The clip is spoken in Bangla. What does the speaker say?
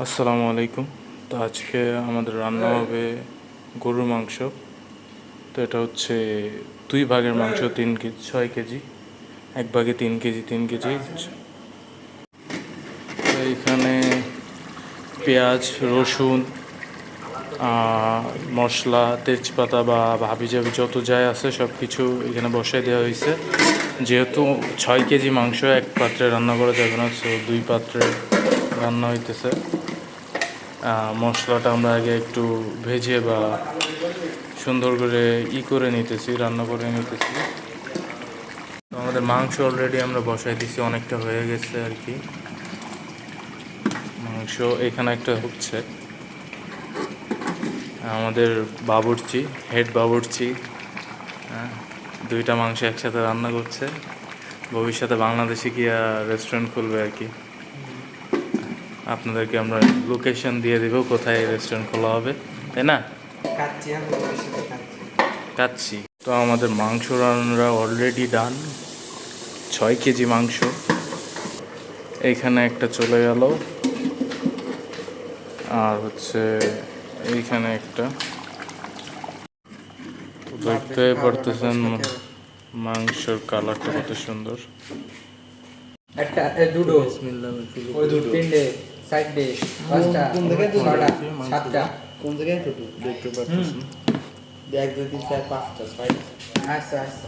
আসসালামু আলাইকুম। তো আজকে আমাদের রান্না হবে গরুর মাংস। তো এটা হচ্ছে 2 ভাগের মাংস, 3 কেজি 6 কেজি, 1 ভাগে 3 কেজি 3 কেজি। তো এখানে পেঁয়াজ, রসুন, মশলা, তেজপাতা বা হাবিজাবি যত যাই আছে সব কিছু এখানে বসাই দেওয়া হয়েছে। যেহেতু 6 কেজি মাংস এক পাত্রে রান্না করা যাবে না, সো 2 পাত্রে রান্না হইতেছে। মশলাটা আমরা আগে একটু ভেজে বা সুন্দর করে করে নিতেছি, রান্না করে নিতেছি। তো আমাদের মাংস অলরেডি আমরা বসাই দিছি, অনেকটা হয়ে গেছে আর কি। মাংস এখানে একটা হচ্ছে আমাদের বাবুর্চি, হেড বাবুর্চি, হ্যাঁ, 2টা মাংস একসাথে রান্না করছে। ভবিষ্যতে বাংলাদেশে গিয়া রেস্টুরেন্ট খুলবে আর কি। আপনাদেরকে আমরা লোকেশন দিয়ে দেবো কোথায় রেস্টুরেন্ট খোলা হবে, তাই না? কাচ্ছি। তো আমাদের মাংস রান্না অলরেডি ডান। 6 কেজি মাংস এইখানে একটা চলে গেল, আর হচ্ছে এইখানে একটা। দেখতে পারতেছেন মাংসের কালারটা কত সুন্দর। একটা দুটো ওই দুটো তিনটে চারটে পাঁচটা ছটা সাতটা কোন জায়গায় ছোট দেখতে পারতেছেন। 1 2 3 4 5টা 6টা। আচ্ছা আচ্ছা